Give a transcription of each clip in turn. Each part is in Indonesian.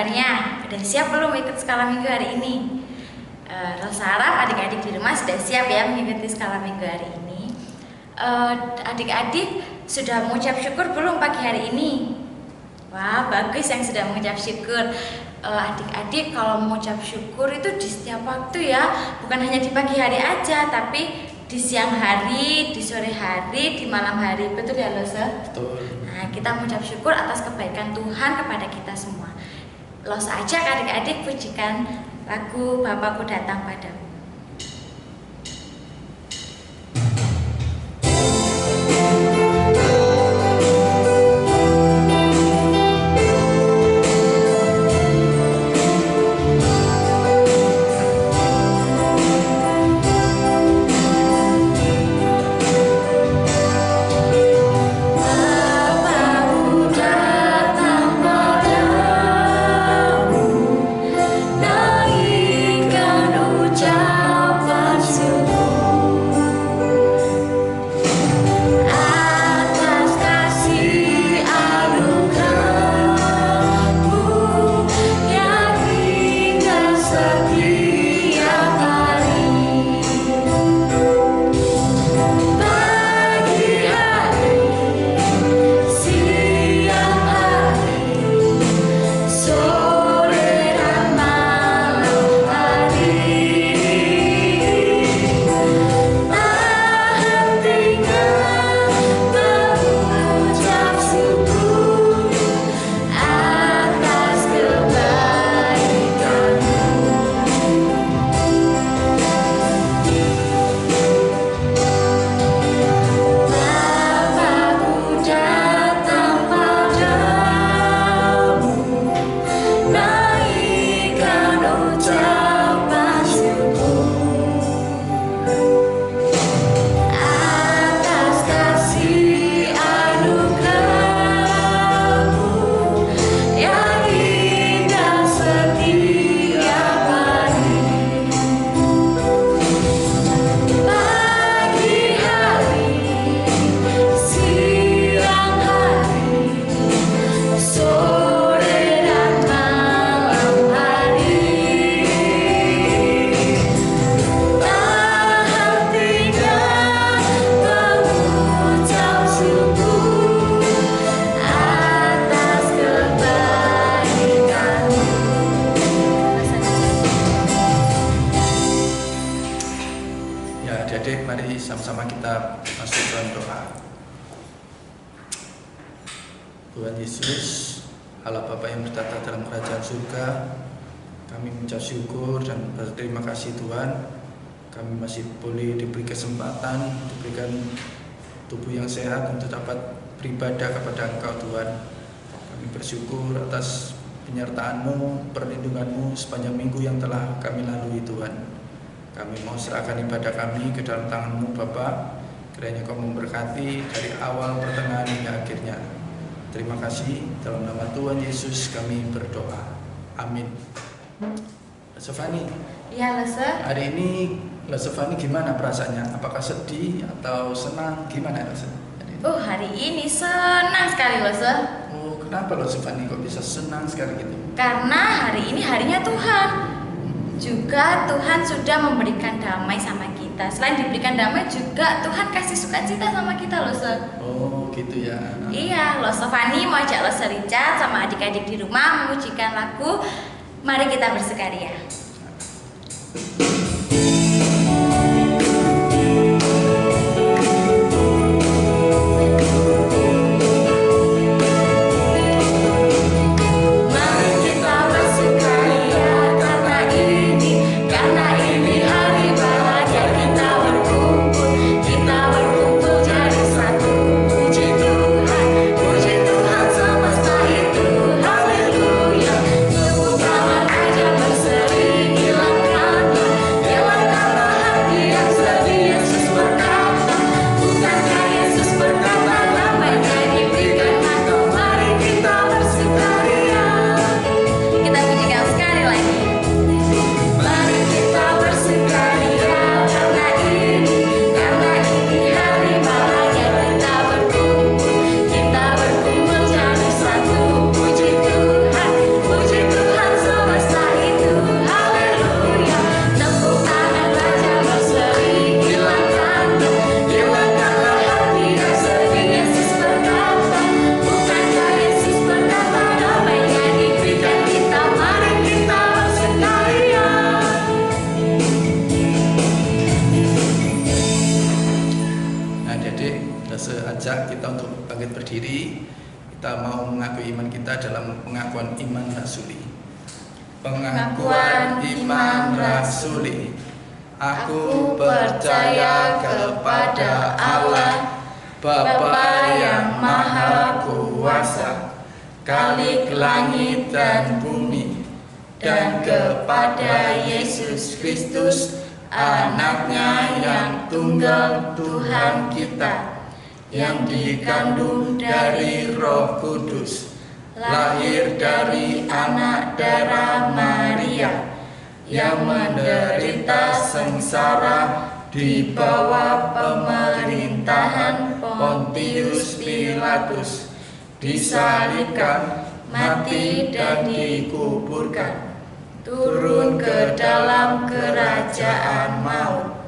kabarnya? Udah siap belum ikut skala minggu hari ini? Rosa harap adik-adik di rumah sudah siap ya mengikuti skala minggu hari ini. Adik-adik sudah mengucap syukur belum pagi hari ini? Wah, bagus yang sudah mengucap syukur. Adik-adik kalau mengucap syukur itu di setiap waktu ya, bukan hanya di pagi hari aja, tapi di siang hari, di sore hari, di malam hari. Betul ya, Losa? Betul. Nah, kita mengucap syukur atas kebaikan Tuhan kepada kita semua. Losa ajak adik-adik pujikan lagu Bapakku Datang Padamu. Adik-adik, mari sama-sama kita masuk dalam doa. Tuhan Yesus, Allah Bapa yang bertata dalam kerajaan surga, kami mengucap syukur dan berterima kasih Tuhan. Kami masih boleh diberi kesempatan, diberikan tubuh yang sehat untuk dapat beribadah kepada Engkau Tuhan. Kami bersyukur atas penyertaan-Mu, perlindungan-Mu sepanjang minggu yang telah kami lalui Tuhan. Kami mau serahkan ibadah kami ke dalam tangan-Mu Bapa. Kiranya Kau memberkati dari awal, pertengahan hingga akhirnya. Terima kasih, dalam nama Tuhan Yesus kami berdoa. Amin. Sofani. Iya, Losa. Hari ini Sofani gimana perasaannya? Apakah sedih atau senang? Gimana Losa? Hari ini senang sekali, Losa. Oh, kenapa Sofani kok bisa senang sekali gitu? Karena hari ini harinya Tuhan. Juga Tuhan sudah memberikan damai sama kita. Selain diberikan damai juga Tuhan kasih sukacita sama kita, Losa. Oh gitu ya. Iya, Losa Fani mau ajak Losa Richard sama adik-adik di rumah memujikan lagu Mari Kita Bersukaria. Haleluya, tepuk tangan aja berseri hilangkan Kita mau mengakui iman kita dalam pengakuan iman rasuli. Pengakuan iman rasuli. Aku percaya kepada Allah, Bapa yang Maha Kuasa, Khalik langit dan bumi, dan kepada Yesus Kristus, Anaknya yang tunggal Tuhan kita, yang dikandung dari Roh Kudus, lahir dari anak darah Maria, yang menderita sengsara di bawah pemerintahan Pontius Pilatus, disalibkan, mati dan dikuburkan, turun ke dalam kerajaan maut,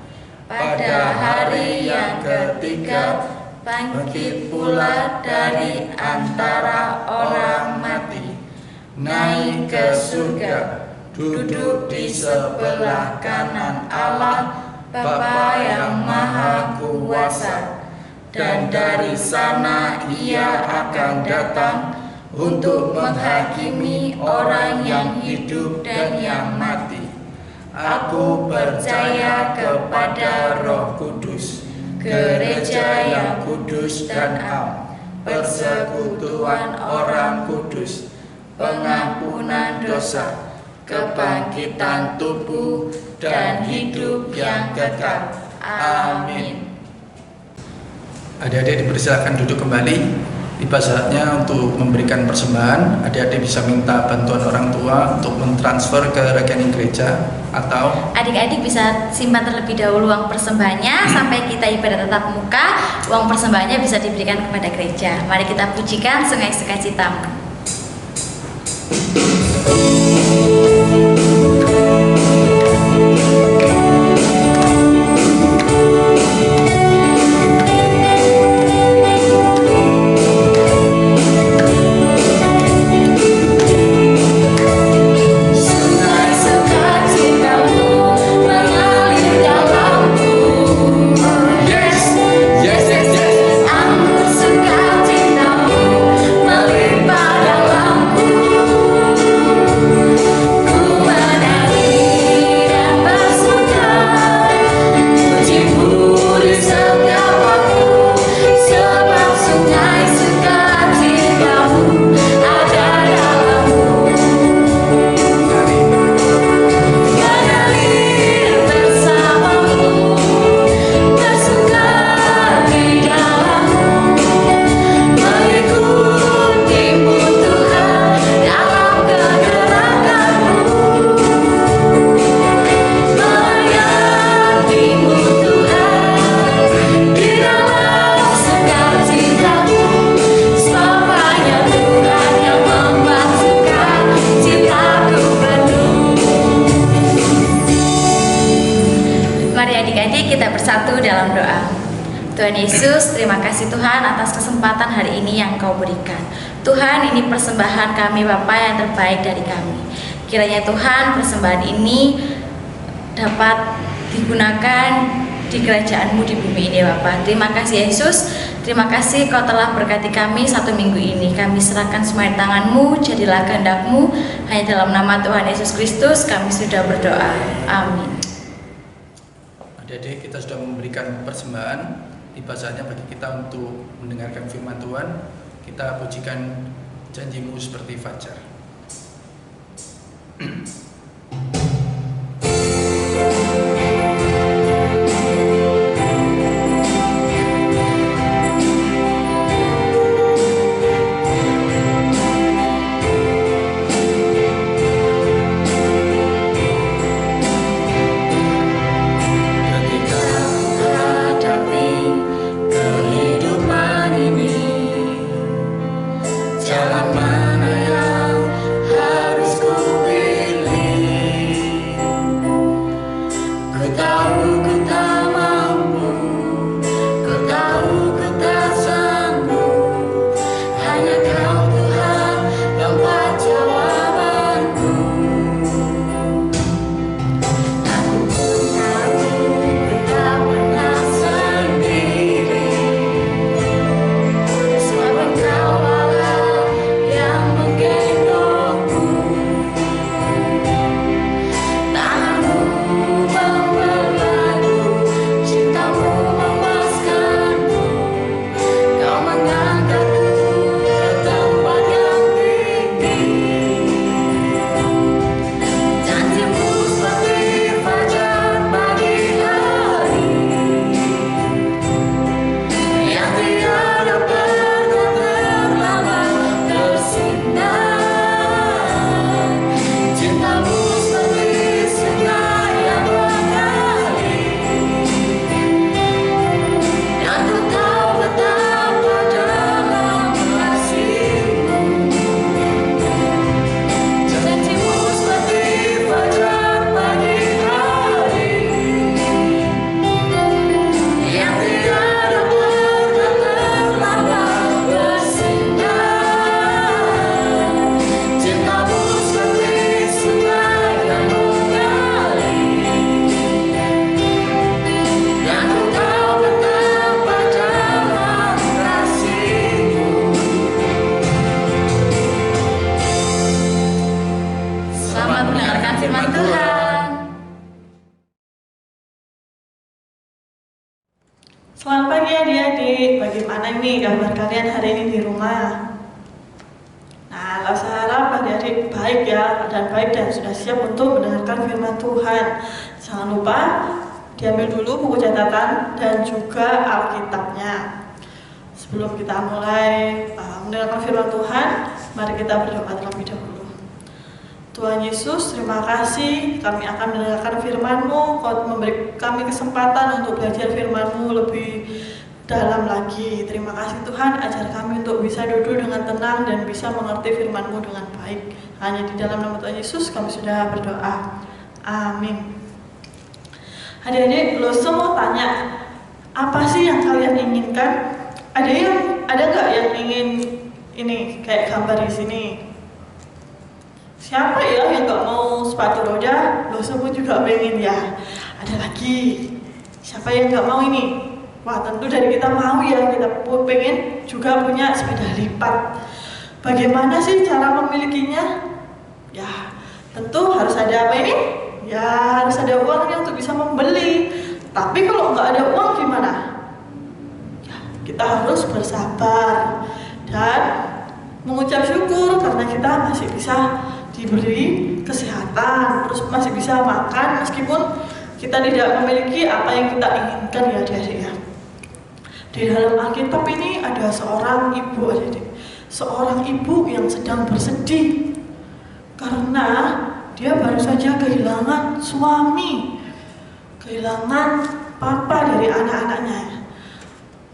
pada hari yang ketiga bangkit pula dari antara orang mati, naik ke surga, duduk di sebelah kanan Allah Bapa yang Maha Kuasa, dan dari sana Ia akan datang untuk menghakimi orang yang hidup dan yang mati. Aku percaya kepada Roh Kudus, gereja yang kudus dan am, persekutuan orang kudus, pengampunan dosa, kebangkitan tubuh, dan hidup yang kekal. Amin. Adik-adik dipersilakan duduk kembali. Tiba saatnya untuk memberikan persembahan. Adik-adik bisa minta bantuan orang tua untuk mentransfer ke rekening gereja, atau adik-adik bisa simpan terlebih dahulu uang persembahannya sampai kita ibadah tatap muka. Uang persembahannya bisa diberikan kepada gereja. Mari kita pujikan Sungai Sukacitamu. Tuhan Yesus, terima kasih Tuhan atas kesempatan hari ini yang Kau berikan. Tuhan, ini persembahan kami Bapa yang terbaik dari kami. Kiranya Tuhan, persembahan ini dapat digunakan di kerajaan-Mu di bumi ini Bapa. Terima kasih Yesus, terima kasih Kau telah berkati kami satu minggu ini. Kami serahkan semua di tangan-Mu, jadilah kehendak-Mu. Hanya dalam nama Tuhan Yesus Kristus kami sudah berdoa. Amin. Adik-adik, kita sudah memberikan persembahan. Tiba saatnya bagi kita untuk mendengarkan firman Tuhan. Kita pujikan janji-Mu seperti fajar. Jalan mana yang harus ku pilih? mendengarkan firman Tuhan. Selamat pagi adik-adik, bagaimana nih kabar kalian hari ini di rumah? Nah, saya harap adik-adik baik ya, dan baik dan sudah siap untuk mendengarkan firman Tuhan. Jangan lupa diambil dulu buku catatan dan juga Alkitabnya. Sebelum kita mulai mendengarkan firman Tuhan, mari kita berdoa terlebih dahulu. Tuhan Yesus, terima kasih kami akan mendengarkan firman-Mu. Kau memberi kami kesempatan untuk belajar firman-Mu lebih dalam lagi. Terima kasih Tuhan, ajar kami untuk bisa duduk dengan tenang dan bisa mengerti firman-Mu dengan baik. Hanya di dalam nama Tuhan Yesus kami sudah berdoa. Amin. Adik-adik, lo semua tanya, apa sih yang kalian inginkan? Ada nggak yang ingin ini kayak gambar di sini? Siapa ya yang gak mau sepatu roda? Lo semua juga pengen ya. Ada lagi. Siapa yang gak mau ini? Wah, tentu dari kita mau ya. Kita pengen juga punya sepeda lipat. Bagaimana sih cara memilikinya? Ya, tentu harus ada apa ini? Ya, harus ada uangnya untuk bisa membeli. Tapi kalau nggak ada uang gimana? Ya, kita harus bersabar dan mengucap syukur karena kita masih bisa diberi kesehatan, terus masih bisa makan meskipun kita tidak memiliki apa yang kita inginkan ya adik-adik ya. Di dalam Alkitab ini ada seorang ibu adik-adik, seorang ibu yang sedang bersedih karena dia baru saja kehilangan suami, kehilangan papa dari anak-anaknya.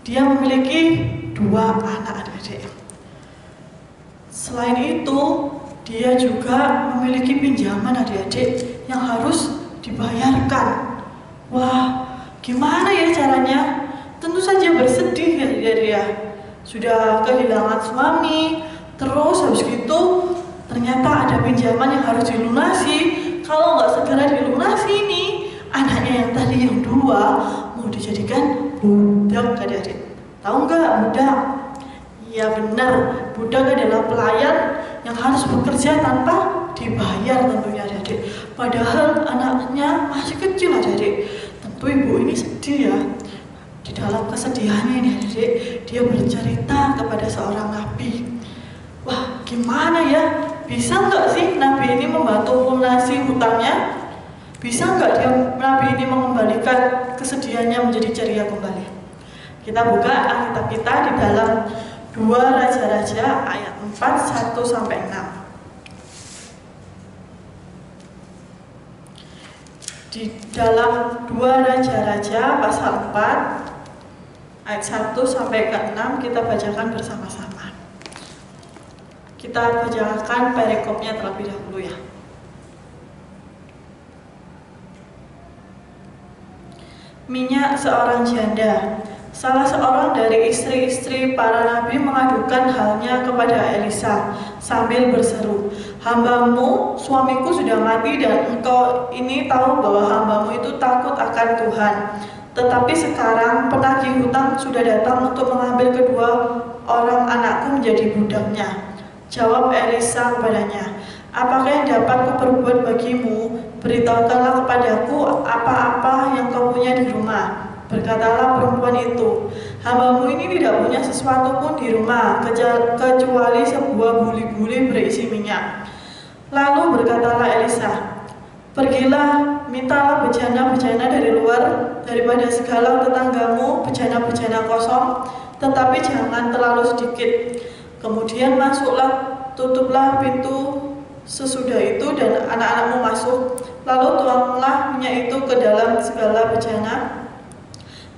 Dia memiliki 2 anak adik-adik. Selain itu, dia juga memiliki pinjaman adik-adik yang harus dibayarkan. Wah, gimana ya caranya? Tentu saja bersedih ya dia. Sudah kehilangan suami, terus habis itu ternyata ada pinjaman yang harus dilunasi. Kalau nggak segera dilunasi ini, anaknya yang tadi yang 2 mau dijadikan budak adik-adik. Tahu nggak budak? Ya benar, budak adalah pelayan yang harus bekerja tanpa dibayar tentunya adik-adik. Padahal anaknya masih kecil adik-adik. Tentu ibu ini sedih ya. Di dalam kesedihannya ini adik-adik, dia bercerita kepada seorang nabi. Wah, gimana ya? Bisa nggak sih nabi ini membantu melunasi hutangnya? Bisa nggak nabi ini mengembalikan kesedihannya menjadi ceria kembali? Kita buka Alkitab kita di dalam 2 Raja-Raja ayat 4, 1-6. Di dalam 2 Raja-Raja pasal 4 ayat 1-6 kita bacakan bersama-sama. Kita bacakan perikopnya terlebih dahulu ya. Minyak seorang janda. Salah seorang dari istri-istri para nabi mengadukan halnya kepada Elisa sambil berseru, "Hambamu, suamiku sudah mati dan engkau ini tahu bahwa hambamu itu takut akan Tuhan. Tetapi sekarang penagih hutang sudah datang untuk mengambil kedua orang anakku menjadi budaknya." Jawab Elisa kepadanya, "Apakah yang dapat kuperbuat bagimu? Beritahukanlah kepadaku apa-apa yang kau punya di rumah." Berkatalah perempuan itu, "Hambamu ini tidak punya sesuatu pun di rumah, kecuali sebuah buli-buli berisi minyak." Lalu berkatalah Elisa, "Pergilah, mintalah bejana-bejana dari luar, daripada segala tetanggamu bejana-bejana kosong, tetapi jangan terlalu sedikit. Kemudian masuklah, tutuplah pintu sesudah itu dan anak-anakmu masuk, lalu tuanglah minyak itu ke dalam segala bejana.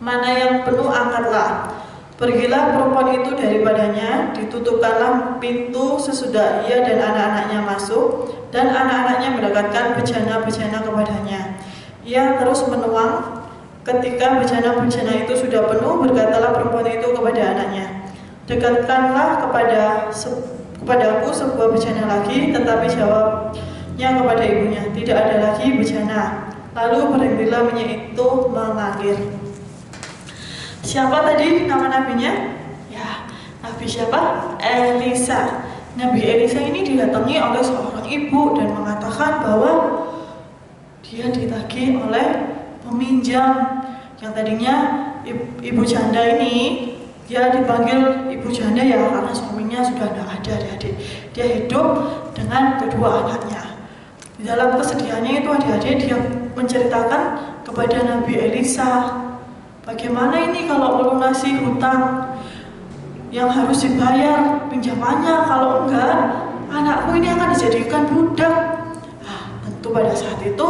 Mana yang penuh angkatlah. Pergilah perempuan itu daripadanya, ditutupkanlah pintu sesudah ia dan anak-anaknya masuk, dan anak-anaknya mendekatkan bejana-bejana kepadanya. Ia terus menuang. Ketika bejana-bejana itu sudah penuh, berkatalah perempuan itu kepada anaknya, dekatkanlah kepadaku sebuah bejana lagi. Tetapi jawabnya kepada ibunya, tidak ada lagi bejana. Lalu berhentilah minyak itu mengalir. Siapa tadi nama nabinya? Ya, nabi siapa? Elisa. Nabi Elisa ini didatangi oleh seorang ibu dan mengatakan bahwa dia ditagih oleh peminjam. Yang tadinya ibu janda ini, dia dipanggil ibu janda ya karena suaminya sudah tidak ada, adik-adik. Dia hidup dengan kedua anaknya. Di dalam kesedihannya itu, adik-adik, dia menceritakan kepada Nabi Elisa, bagaimana ini kalau melunasi hutang yang harus dibayar pinjamannya, kalau enggak anakku ini akan dijadikan budak. Nah, tentu pada saat itu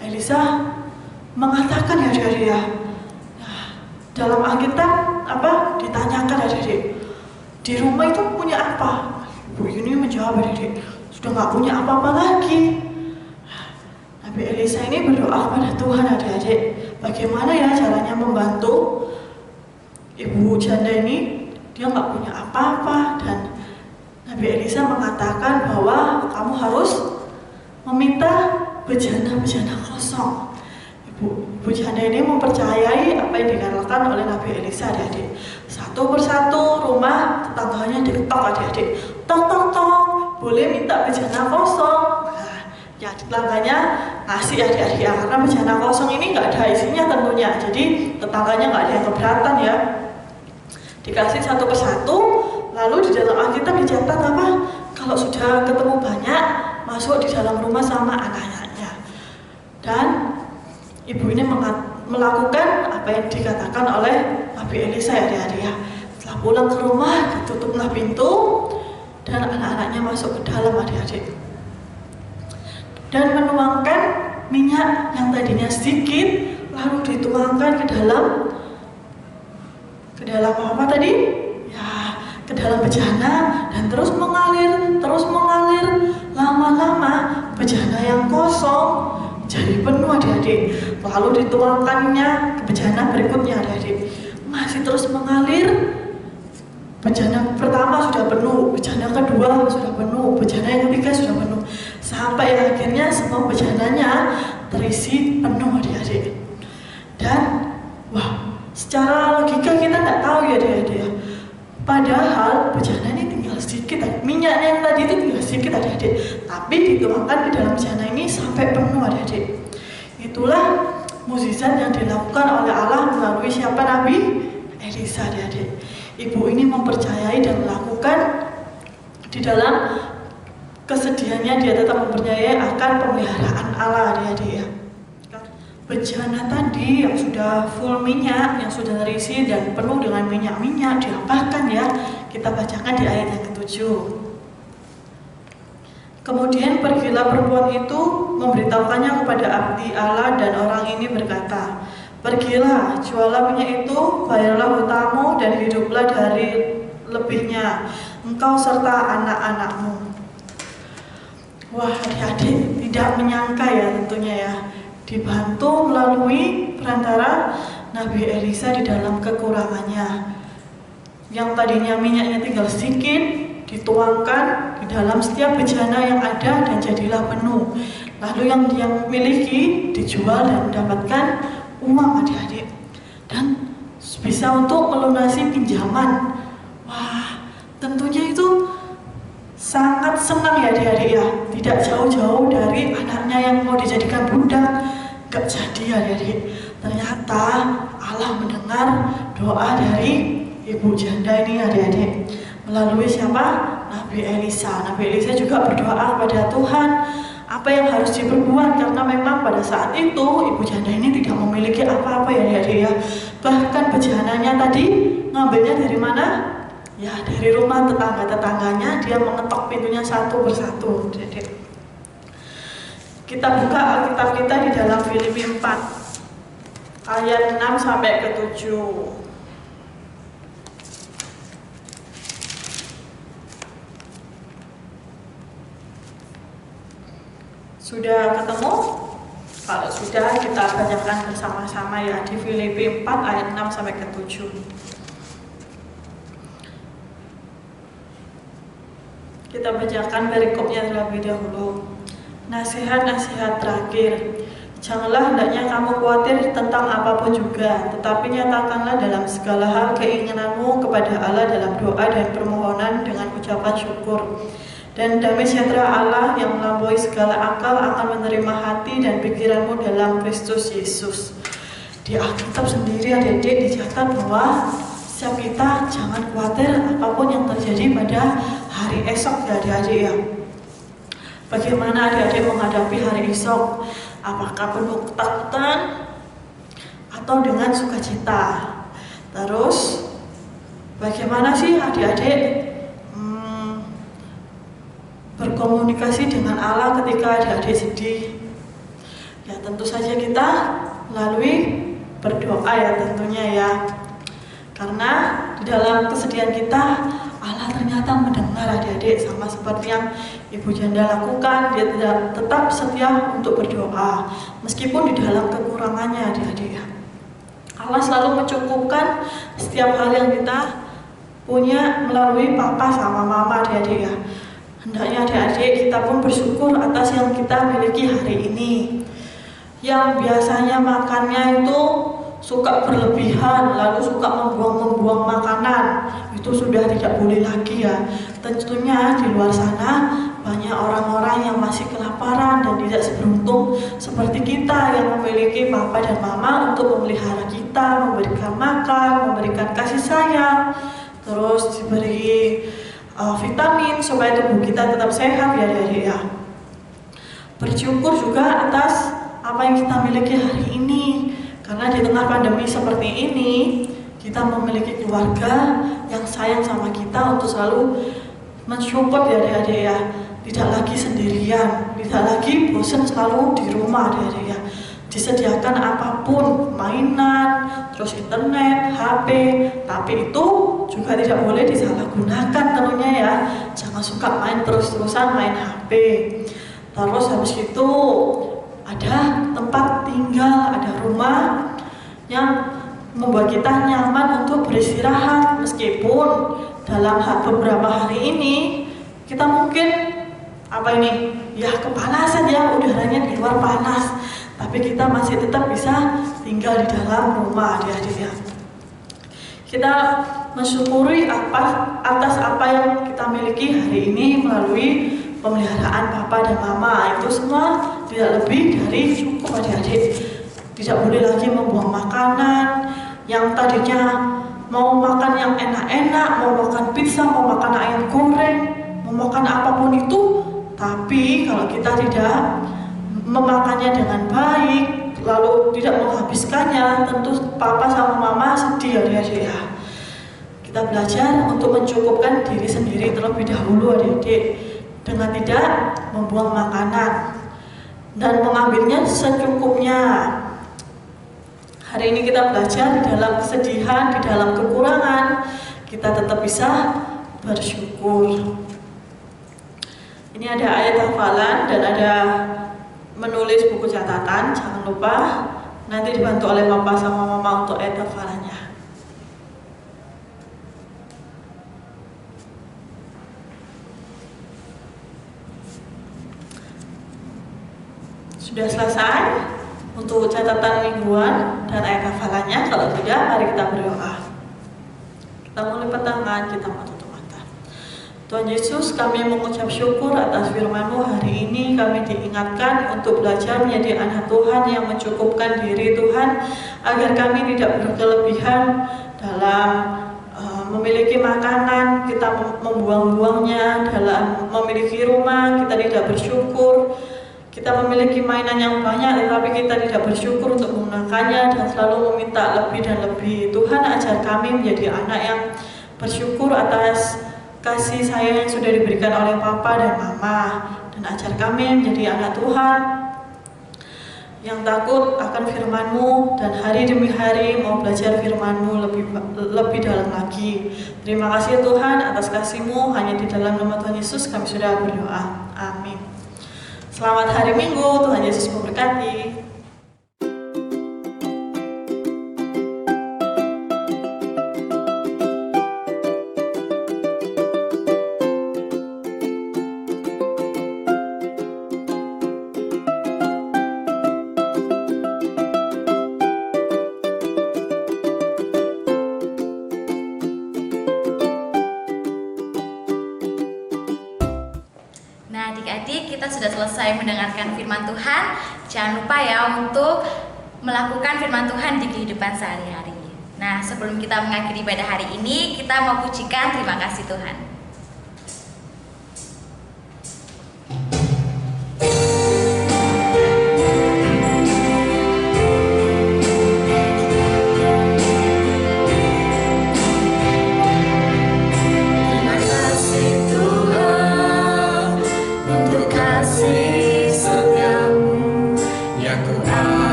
Elisa mengatakan ya adik-adik ya, nah, dalam Alkitab ditanyakan adik-adik, di rumah itu punya apa? Ibu ini menjawab, adik-adik, sudah nggak punya apa-apa lagi. Nabi Elisa ini berdoa kepada Tuhan, adik-adik, bagaimana ya caranya membantu ibu janda ini, dia nggak punya apa-apa. Dan Nabi Elisa mengatakan bahwa kamu harus meminta bejana-bejana kosong. Ibu janda ini mempercayai apa yang dikatakan oleh Nabi Elisa, adik-adik. Satu persatu rumah tetangganya diketok, adik-adik. Tok tok tok, boleh minta bejana kosong. Nah, ya tetangganya ngasih, adik-adik ya, karena bejana kosong ini nggak ada isinya tentunya. Jadi tetangganya nggak ada yang keberatan ya. Dikasih satu persatu, lalu di dalam Alkitab dicatat apa? Kalau sudah ketemu banyak, masuk di dalam rumah sama anak-anaknya. Dan ibu ini melakukan apa yang dikatakan oleh Nabi Elisa ya adik-adik ya. Setelah pulang ke rumah, ditutuplah pintu dan anak-anaknya masuk ke dalam, adik-adik. Dan menuangkan minyak yang tadinya sedikit, lalu dituangkan ke dalam apa tadi? Ya, ke dalam bejana dan terus mengalir. Lama-lama bejana yang kosong jadi penuh, adik-adik. Lalu dituangkannya ke bejana berikutnya, adik-adik. Masih terus mengalir. Bejana pertama sudah penuh, bejana kedua sudah penuh, bejana yang ketiga sudah penuh. Sampai akhirnya semua bejananya terisi penuh, adik-adik. Dan wah, secara logika kita nggak tahu ya adik-adik ya. Padahal bejana ini tinggal sedikit, minyaknya yang tadi itu tinggal sedikit, adik-adik. Tapi dituangkan ke dalam bejana ini sampai penuh, adik-adik. Itulah mukjizat yang dilakukan oleh Allah melalui siapa? Nabi Elisa, adik-adik. Ibu ini mempercayai dan melakukan di dalam kesedihannya, dia tetap mempercayai akan pemeliharaan Allah, adik-adik ya. Bejana tadi yang sudah full minyak, yang sudah terisi dan penuh dengan minyak-minyak diapakan ya? Kita bacakan di ayat yang ke-7. Kemudian pergilah perempuan itu memberitahukannya kepada abdi Allah, dan orang ini berkata, pergilah, jualah minyak itu, bayarlah hutangmu dan hiduplah dari lebihnya, engkau serta anak-anakmu. Wah, adik-adik tidak menyangka ya tentunya ya, dibantu melalui perantara Nabi Elisa di dalam kekurangannya. Yang tadinya minyaknya tinggal sedikit, dituangkan di dalam setiap bejana yang ada dan jadilah penuh. Lalu yang dia miliki dijual dan mendapatkan uang, adik-adik. Dan bisa untuk melunasi pinjaman. Wah, tentunya itu sangat senang ya adik-adik ya. Tidak jauh-jauh dari anaknya yang mau dijadikan budak. Gak jadi ya adik-adik. Ternyata Allah mendengar doa dari ibu janda ini, adik-adik. Melalui siapa? Nabi Elisa. Nabi Elisa juga berdoa kepada Tuhan apa yang harus diperbuat, karena memang pada saat itu ibu janda ini tidak memiliki apa-apa ya adik-adik ya. Bahkan bejananya tadi ngambilnya dari mana? Ya dari rumah tetangga-tetangganya, dia mengetok pintunya satu persatu, adik-adik. Kita buka Alkitab kita di dalam Filipi 4 ayat 6 sampai ke 7. Sudah ketemu? Kalau sudah, kita bacakan bersama-sama ya di Filipi 4 ayat 6 sampai ke 7. Kita bacakan perikopnya terlebih dahulu. Nasihat-nasihat terakhir. Janganlah hendaknya kamu khawatir tentang apapun juga, tetapi nyatakanlah dalam segala hal keinginanmu kepada Allah dalam doa dan permohonan dengan ucapan syukur. Dan damai sejahtera Allah yang melampaui segala akal akan menerima hati dan pikiranmu dalam Kristus Yesus. Di Alkitab sendiri adik-adik dicatat bahwa setiap kita jangan khawatir apapun yang terjadi pada hari esok ya adik-adik ya. Bagaimana adik-adik menghadapi hari esok? Apakah penuh ketakutan atau dengan sukacita? Terus bagaimana sih adik-adik berkomunikasi dengan Allah ketika adik-adik sedih? Ya tentu saja kita melalui berdoa ya tentunya ya. Karena di dalam kesedihan kita Allah ternyata mendengar adik-adik, sama seperti yang Ibu Janda lakukan. Dia tetap setia untuk berdoa meskipun di dalam kekurangannya adik-adik ya. Allah selalu mencukupkan setiap hal yang kita punya melalui papa sama mama adik-adik ya. Hendaknya adik-adik kita pun bersyukur atas yang kita miliki hari ini. Yang biasanya makannya itu suka berlebihan, lalu suka membuang makanan, itu sudah tidak boleh lagi ya. Tentunya di luar sana banyak orang-orang yang masih kelaparan dan tidak seberuntung seperti kita yang memiliki papa dan mama untuk memelihara kita, memberikan makan, memberikan kasih sayang, terus diberi vitamin supaya tubuh kita tetap sehat ya adik-adik ya. Bersyukur juga atas apa yang kita miliki hari ini, karena di tengah pandemi seperti ini kita memiliki keluarga yang sayang sama kita untuk selalu mensupport ya adik-adik ya. Tidak lagi sendirian, tidak lagi bosan selalu di rumah adik-adik ya. Disediakan apapun, mainan, terus internet, HP, tapi itu juga tidak boleh disalahgunakan tentunya ya. Jangan suka main terus-terusan main HP. Terus habis itu ada tempat tinggal, ada rumah yang membuat kita nyaman untuk beristirahat. Meskipun dalam beberapa hari ini kita mungkin kepanasan ya, udaranya di luar panas, tapi kita masih tetap bisa tinggal di dalam rumah adik-adik ya. Kita mensyukuri atas apa yang kita miliki hari ini melalui pemeliharaan papa dan mama. Itu semua tidak lebih dari cukup adik-adik. Tidak boleh lagi membuang makanan yang tadinya mau makan yang enak-enak, mau makan pizza, mau makan ayam goreng, mau makan apapun itu. Tapi kalau kita tidak memakannya dengan baik, lalu tidak menghabiskannya, tentu papa sama mama sedih adik-adik ya. Kita belajar untuk mencukupkan diri sendiri terlebih dahulu adik-adik, dengan tidak membuang makanan dan mengambilnya secukupnya. Hari ini kita belajar di dalam kesedihan, di dalam kekurangan, kita tetap bisa bersyukur. Ini ada ayat hafalan dan ada menulis buku catatan, jangan lupa nanti dibantu oleh papa sama mama untuk ayat hafalannya. Sudah selesai untuk catatan mingguan dan ayat hafalannya? Kalau tidak, mari kita berdoa. Kita mau lipat tangan, kita mau tutup mata. Tuhan Yesus, kami mengucap syukur atas firman-Mu hari ini. Kami diingatkan untuk belajar menjadi anak Tuhan yang mencukupkan diri Tuhan, agar kami tidak berkelebihan dalam memiliki makanan, kita membuang-buangnya, dalam memiliki rumah, kita tidak bersyukur. Kita memiliki mainan yang banyak, tetapi kita tidak bersyukur untuk menggunakannya dan selalu meminta lebih dan lebih. Tuhan, ajar kami menjadi anak yang bersyukur atas kasih sayang yang sudah diberikan oleh Papa dan Mama, dan ajar kami menjadi anak Tuhan yang takut akan firman-Mu dan hari demi hari mau belajar firman-Mu lebih dalam lagi. Terima kasih Tuhan atas kasih-Mu, hanya di dalam nama Tuhan Yesus kami sudah berdoa. Amin. Selamat hari Minggu, Tuhan Yesus memberkati. selesai mendengarkan firman Tuhan, jangan lupa ya untuk melakukan firman Tuhan di kehidupan sehari-hari. Nah, sebelum kita mengakhiri pada hari ini, kita mau pujikan terima kasih Tuhan.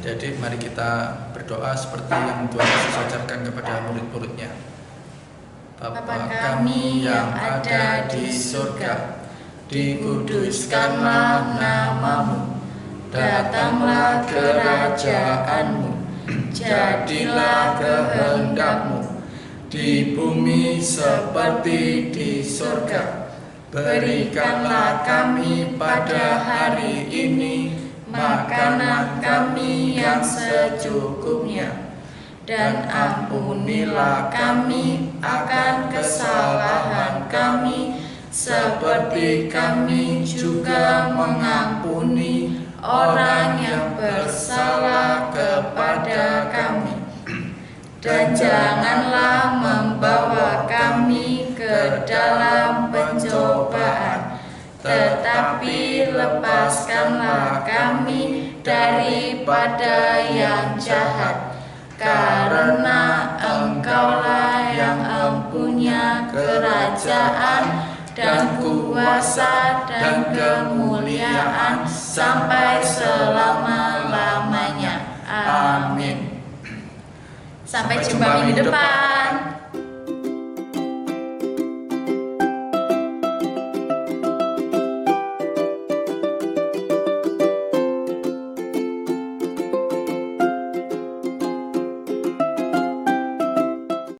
Jadi mari kita berdoa seperti yang Tuhan Yesus ajarkan kepada murid-muridnya. Bapa kami yang ada di surga, dikuduskanlah namamu, datanglah kerajaanmu, jadilah kehendakmu di bumi seperti di surga. Berikanlah kami pada hari ini makanan kami yang secukupnya, dan ampunilah kami akan kesalahan kami, seperti kami juga mengampuni orang yang bersalah kepada kami. Dan janganlah membawa kami ke dalam pencobaan, tetapi lepaskanlah kami daripada yang jahat, karena Engkaulah yang mempunyai kerajaan dan kuasa dan kemuliaan sampai selama-lamanya. Amin. Sampai jumpa minggu depan.